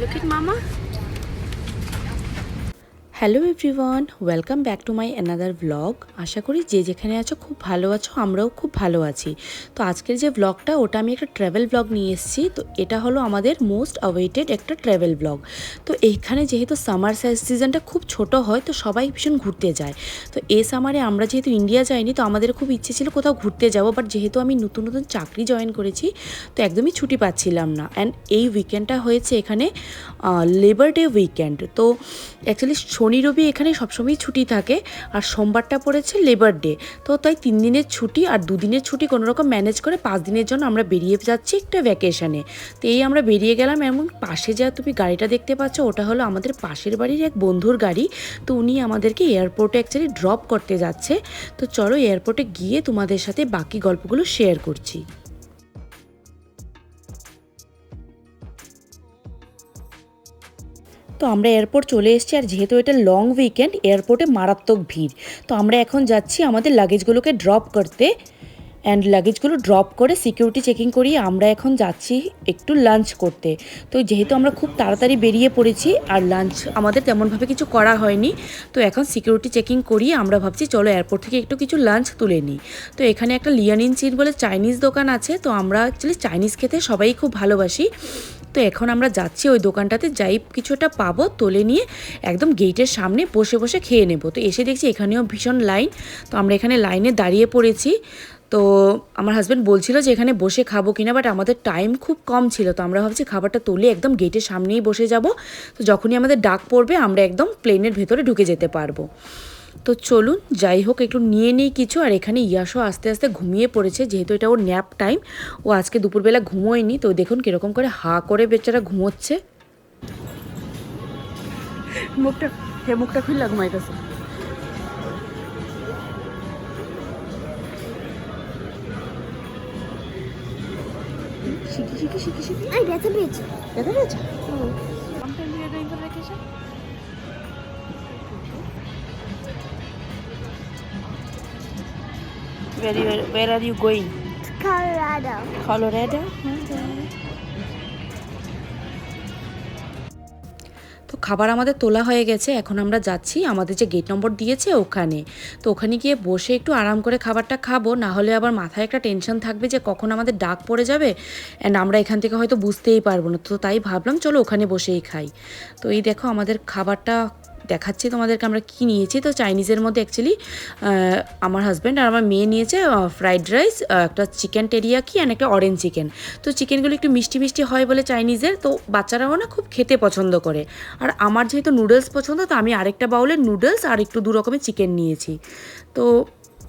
Look at Mama. Hello everyone, welcome back to my another blog. আশা করি যে যেখানে আছো খুব ভালো আছো, আমরাও খুব ভালো আছি। তো আজকের যে ব্লগটা ওটা আমি একটা ট্রাভেল ব্লগ নিয়ে এসেছি। তো এটা হলো আমাদের মোস্ট অ্যাওয়েটেড একটা ট্রাভেল ব্লগ। তো এইখানে যেহেতু সামার সিজনটা খুব ছোট হয়, তো সবাই ভীষণ ঘুরতে যায়। তো এই সামারে আমরা যেহেতু ইন্ডিয়া যাইনি, তো আমাদের খুব ইচ্ছে ছিল কোথাও ঘুরতে যাবো, বাট যেহেতু আমি নতুন নতুন চাকরি জয়েন করেছি, তো একদমই ছুটি পাচ্ছিলাম না। অ্যান্ড এই উইকেন্ডটা হয়েছে এখানে লেবার ডে উইকেন্ড। তো অ্যাকচুয়ালি শনি রবি এখানে সবসময় ছুটি থাকে, আর সোমবারটা পড়েছে লেবার ডে। তো তাই 3 দিনের ছুটি আর 2 দিনের ছুটি কোনোরকম ম্যানেজ করে 5 দিনের জন্য আমরা বেরিয়ে যাচ্ছি একটা ভ্যাকেশনে। তো এই আমরা বেরিয়ে গেলাম। এমন পাশে যা তুমি গাড়িটা দেখতে পাচ্ছ, ওটা হলো আমাদের পাশের বাড়ির এক বন্ধুর গাড়ি। তো উনি আমাদেরকে এয়ারপোর্টে অ্যাকচুয়ালি ড্রপ করতে যাচ্ছে। তো চলো এয়ারপোর্টে গিয়ে তোমাদের সাথে বাকি গল্পগুলো শেয়ার করছি। তো আমরা এয়ারপোর্ট চলে এসেছি, আর যেহেতু এটা লং উইকেন্ড, এয়ারপোর্টে মারাত্মক ভিড়। তো আমরা এখন যাচ্ছি আমাদের লাগেজগুলোকে ড্রপ করতে। অ্যান্ড লাগেজগুলো ড্রপ করে সিকিউরিটি চেকিং করিয়ে আমরা এখন যাচ্ছি একটু লাঞ্চ করতে। তো যেহেতু আমরা খুব তাড়াতাড়ি বেরিয়ে পড়েছি, আর লাঞ্চ আমাদের তেমনভাবে কিছু করা হয়নি, তো এখন সিকিউরিটি চেকিং করিয়ে আমরা ভাবছি চলো এয়ারপোর্ট থেকে একটু কিছু লাঞ্চ তুলে নিই। তো এখানে একটা লিয়ানিন চিন বলে চাইনিজ দোকান আছে। তো আমরা অ্যাকচুয়ালি চাইনিজ খেতে সবাই খুব ভালোবাসি। তো এখন আমরা যাচ্ছি ওই দোকানটাতে, যাই কিছুটা পাবো তুলে নিয়ে একদম গেটের সামনে বসে বসে খেয়ে নেব। তো এসে দেখছি এখানেও ভীষণ লাইন। তো আমরা এখানে লাইনে দাঁড়িয়ে পড়েছি। তো আমার হাজব্যান্ড বলছিল যে এখানে বসে খাবো কিনা, বাট আমাদের টাইম খুব কম ছিল। তো আমরা ভাবছি খাবারটা তুলে একদম গেটের সামনেই বসে যাব। তো যখনই আমাদের ডাক পড়বে আমরা একদম প্লেনের ভেতরে ঢুকে যেতে পারবো। তো চলুন যাই হোক একটু নিয়ে নিই কিছু। আর এখানে ইয়াসও আস্তে আস্তে ঘুমিয়ে পড়েছে, যেহেতু এটা ওর ন্যাপ টাইম। ও আজকে দুপুরবেলা ঘুমোয়নি। তো দেখুন কীরকম করে হা করে বেচারা ঘুমোচ্ছে। মুখটা খুললা ঘুমাইতেছে। শিখি Ay, ব্যথা পেয়েছে। ব্যথা পেয়েছে? Sometimes we are going for vacation. Where are you going? Colorado. Colorado? তো খাবার আমাদের তোলা হয়ে গেছে। এখন আমরা যাচ্ছি আমাদের যে গেট নম্বর দিয়েছে ওখানে। তো ওখানে গিয়ে বসে একটু আরাম করে খাবারটা খাবো, না হলে আবার মাথায় একটা টেনশন থাকবে যে কখন আমাদের ডাক পড়ে যাবে, অ্যান্ড আমরা এখান থেকে হয়তো বুঝতেই পারবো না। তো তাই ভাবলাম চলো ওখানে বসেই খাই। তো এই দেখো আমাদের খাবারটা দেখাচ্ছি তোমাদেরকে আমরা কী নিয়েছি। তো চাইনিজের মধ্যে অ্যাকচুয়ালি আমার হাজব্যান্ড আর আমার মেয়ে নিয়েছে ফ্রাইড রাইস, একটা চিকেন টেরিয়াকি অ্যান্ড একটা অরেঞ্জ চিকেন। তো চিকেনগুলো একটু মিষ্টি মিষ্টি হয় বলে চাইনিজের, তো বাচ্চারাও না খুব খেতে পছন্দ করে। আর আমার যেহেতু নুডলস পছন্দ, তো আমি আরেকটা বাউলের নুডলস আর একটু 2 রকমের চিকেন নিয়েছি। তো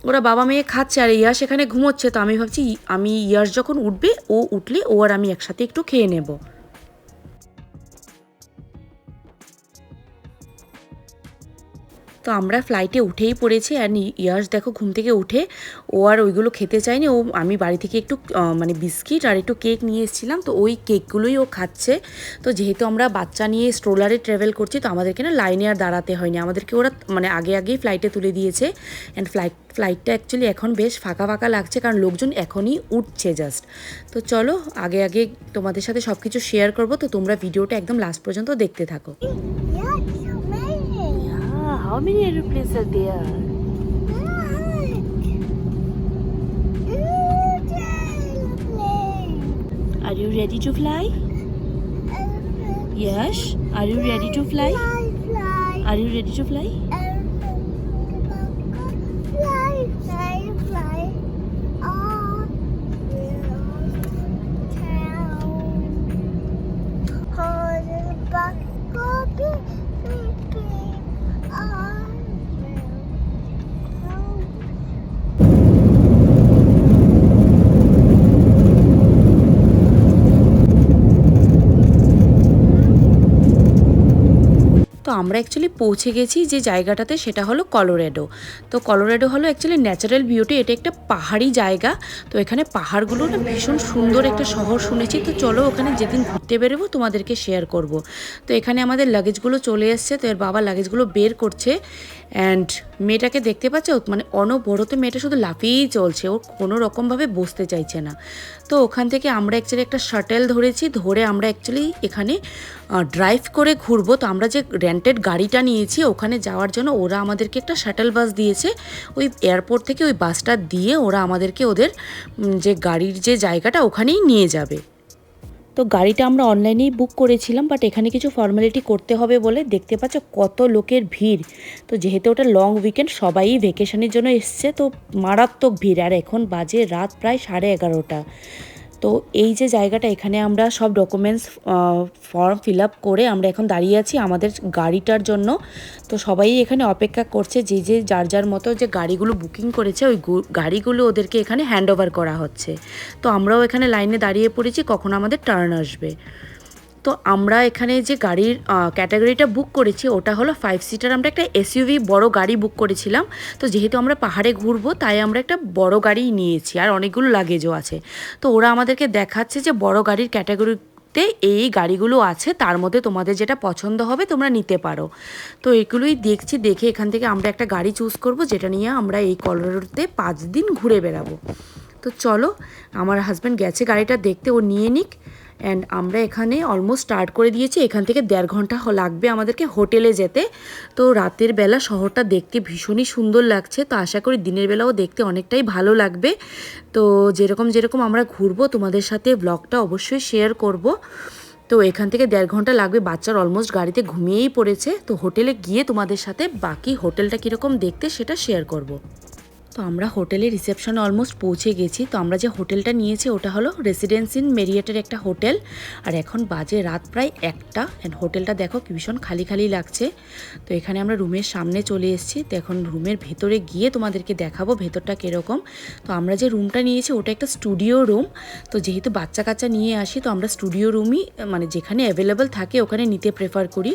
ওরা বাবা মেয়ে খাচ্ছে, আর ইয়াস এখানে ঘুমোচ্ছে। তো আমি ভাবছি আমি ইয়াস যখন উঠবে, ও উঠলে ও আর আমি একসাথে একটু খেয়ে নেব। তো আমরা ফ্লাইটে উঠেই পড়েছি। আর ইয়াস দেখো ঘুম থেকে উঠে ও আর ওইগুলো খেতে চায়নি। ও আমি বাড়ি থেকে একটু মানে বিস্কিট আর একটু কেক নিয়ে এসেছিলাম, তো ওই কেকগুলোই ও খাচ্ছে। তো যেহেতু আমরা বাচ্চা নিয়ে স্ট্রোলারে ট্রাভেল করছি, তো আমাদেরকে না লাইনে আর দাঁড়াতে হয়নি, আমাদেরকে ওরা মানে আগেই ফ্লাইটে তুলে দিয়েছে। অ্যান্ড ফ্লাইটটা অ্যাকচুয়ালি এখন বেশ ফাঁকা ফাঁকা লাগছে, কারণ লোকজন এখনই উঠছে জাস্ট। তো চলো আগে তোমাদের সাথে সব কিছু শেয়ার করবো। তো তোমরা ভিডিওটা একদম লাস্ট পর্যন্ত দেখতে থাকো। Yeah, it's amazing. How many airplanes are there? Are you ready to fly? Yes. Are you ready to fly? Fly. Are you ready to fly? Fly. On town. Hold it back, go beep, beep, beep. On তো আমরা actually পৌঁছে গেছি যে জায়গাটাতে, সেটা হলো Colorado. তো Colorado হলো অ্যাকচুয়ালি ন্যাচারাল বিউটি, এটা একটা পাহাড়ি জায়গা। তো এখানে পাহাড়গুলো না ভীষণ সুন্দর একটা শহর শুনেছি। তো চলো ওখানে যেদিন ঘুরতে ঘুরতে বেরোবো তোমাদেরকে শেয়ার করব। তো এখানে আমাদের লাগেজগুলো চলে এসছে, তো এর বাবা লাগেজগুলো বের করছে। অ্যান্ড মেয়েটাকে দেখতে পাচ্ছ, মানে অনবরত মেয়েটা শুধু লাফিয়েই চলছে, ও কোনো রকমভাবে বসতে চাইছে না। তো ওখান থেকে আমরা অ্যাকচুয়ালি একটা শাটেল ধরেছি, ধরে আমরা অ্যাকচুয়ালি এখানে ড্রাইভ করে ঘুরবো। তো আমরা যে রেন্টেড গাড়িটা নিয়েছি ওখানে যাওয়ার জন্য ওরা আমাদেরকে একটা শাটেল বাস দিয়েছে। ওই এয়ারপোর্ট থেকে ওই বাসটা দিয়ে ওরা আমাদেরকে ওদের যে গাড়ির যে জায়গাটা ওখানেই নিয়ে যাবে। তো গাড়িটা আমরা অনলাইনেই বুক করেছিলাম, বাট এখানে কিছু ফর্মালিটি করতে হবে বলে দেখতে পাচ্ছ কত লোকের ভিড়। তো যেহেতু ওটা লং উইকেন্ড, সবাই ভ্যাকেশনের জন্য এসছে, তো মারাত্মক ভিড়। আর এখন বাজে রাত প্রায় 11:30। তো এই যে জায়গাটা, এখানে আমরা সব ডকুমেন্টস ফর্ম ফিল আপ করে আমরা এখন দাঁড়িয়ে আছি আমাদের গাড়িটার জন্য। তো সবাই এখানে অপেক্ষা করছে, যে যে যার যার মতো যে গাড়িগুলো বুকিং করেছে ওই গাড়িগুলো ওদেরকে এখানে হ্যান্ড ওভার করা হচ্ছে। তো আমরাও এখানে লাইনে দাঁড়িয়ে পড়েছি কখন আমাদের টার্ন আসবে। তো আমরা এখানে যে গাড়ির ক্যাটাগরিটা বুক করেছি ওটা হলো 5 সিটার। আমরা একটা এসইউভি বড় গাড়ি বুক করেছিলাম। তো যেহেতু আমরা পাহাড়ে ঘুরবো তাই আমরা একটা বড় গাড়িই নিয়েছি, আর অনেকগুলো লাগেজও আছে। তো ওরা আমাদেরকে দেখাচ্ছে যে বড় গাড়ির ক্যাটাগরিতে এই গাড়িগুলো আছে, তার মধ্যে তোমাদের যেটা পছন্দ হবে তোমরা নিতে পারো। তো এগুলোই দেখছি, দেখে এখান থেকে আমরা একটা গাড়ি চুজ করব, যেটা নিয়ে আমরা এই কলোরাডোতে 5 দিন ঘুরে বেড়াবো। তো চলো, আমার হাজব্যান্ড গেছে গাড়িটা দেখতে, ও নিয়ে নিক। অ্যান্ড আমরা এখানে অলমোস্ট স্টার্ট করে দিয়েছি। এখান থেকে 1.5 ঘন্টা লাগবে আমাদেরকে হোটেলে যেতে। তো রাতের বেলা শহরটা দেখতে ভীষণই সুন্দর লাগছে, তো আশা করি দিনের বেলাও দেখতে অনেকটাই ভালো লাগবে। তো যেরকম যেরকম আমরা ঘুরবো তোমাদের সাথে ব্লগটা অবশ্যই শেয়ার করব। তো এখান থেকে 1.5 ঘন্টা লাগবে, বাচ্চার অলমোস্ট গাড়িতে ঘুমিয়েই পড়েছে। তো হোটেলে গিয়ে তোমাদের সাথে বাকি হোটেলটা কীরকম দেখতে সেটা শেয়ার করব। তো আমরা হোটেলের রিসেপশনে অলমোস্ট পৌঁছে গেছি। তো আমরা যে হোটেলটা নিয়েছি ওটা হলো রেসিডেন্সি ইন মেরিয়েটের একটা হোটেল। আর এখন বাজে রাত প্রায় 1টা। অ্যান্ড হোটেলটা দেখো কি ভীষণ খালি খালি লাগছে। তো এখানে আমরা রুমের সামনে চলে এসেছি। তো এখন রুমের ভেতরে গিয়ে তোমাদেরকে দেখাবো ভেতরটা কীরকম। তো আমরা যে রুমটা নিয়েছি ওটা একটা স্টুডিও রুম। তো যেহেতু বাচ্চা কাচ্চা নিয়ে আসি, তো আমরা স্টুডিও রুমই মানে যেখানে অ্যাভেলেবেল থাকে ওখানে নিতে প্রেফার করি।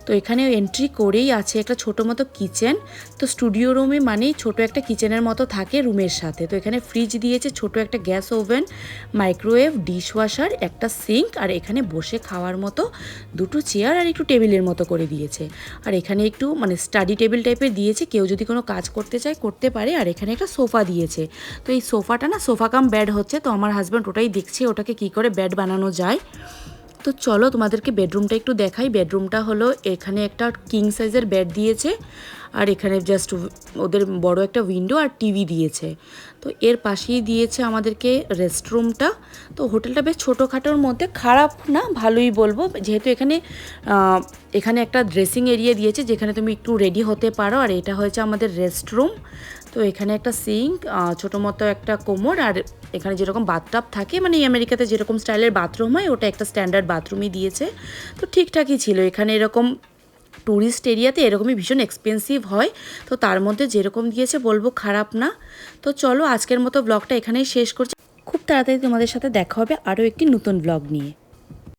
তো এখানে এন্ট্রি করেই আছে একটা ছোটো মতো কিচেন। তো স্টুডিও রুমে মানেই ছোটো একটা কিচেনের মতো থাকে রুমের সাথে। তো এখানে ফ্রিজ দিয়েছে, ছোট একটা গ্যাস ওভেন, মাইক্রোওয়েভ, ডিশওয়াশার, একটা সিঙ্ক, আর এখানে বসে খাওয়ার মতো 2টো চেয়ার আর একটু টেবিলের মতো করে দিয়েছে। আর এখানে একটু মানে স্টাডি টেবিল টাইপের দিয়েছে, কেউ যদি কোনো কাজ করতে চায় করতে পারে। আর এখানে একটা সোফা দিয়েছে। তো এই সোফাটা না সোফা কাম বেড হচ্ছে। তো আমার হাজব্যান্ড ওটাই দেখছে ওটাকে কি করে বেড বানানো যায়। তো চলো তোমাদেরকে বেডরুমটা একটু দেখাই। বেডরুমটা হলো, এখানে একটা কিং সাইজের বেড দিয়েছে, আর এখানে জাস্ট ওদের বড় একটা উইন্ডো আর টিভি দিয়েছে। তো এর পাশেই দিয়েছে আমাদেরকে রেস্টরুমটা। তো হোটেলটা বেশ ছোটোখাটোর মধ্যে, খারাপ না, ভালোই বলবো। যেহেতু এখানে একটা ড্রেসিং এরিয়া দিয়েছে যেখানে তুমি একটু রেডি হতে পারো। আর এটা হয়েছে আমাদের রেস্টরুম। তো এখানে একটা সিঙ্ক, ছোটো মতো একটা কোমর, আর এখানে যেরকম বাথটাব থাকে মানে আমেরিকাতে যেরকম স্টাইলের বাথরুম হয় ওটা একটা স্ট্যান্ডার্ড বাথরুমই দিয়েছে। তো ঠিকঠাকই ছিল। এখানে এরকম ট্যুরিস্ট এরিয়াতে এরকমই ভীষণ এক্সপেন্সিভ হয়। তো তার মধ্যে যেরকম দিয়েছে বলবো খারাপ না। তো চলো আজকের মতো ব্লগটা এখানেই শেষ করছি। খুব তাড়াতাড়ি তোমাদের সাথে দেখা হবে আরও একটি নতুন ব্লগ নিয়ে।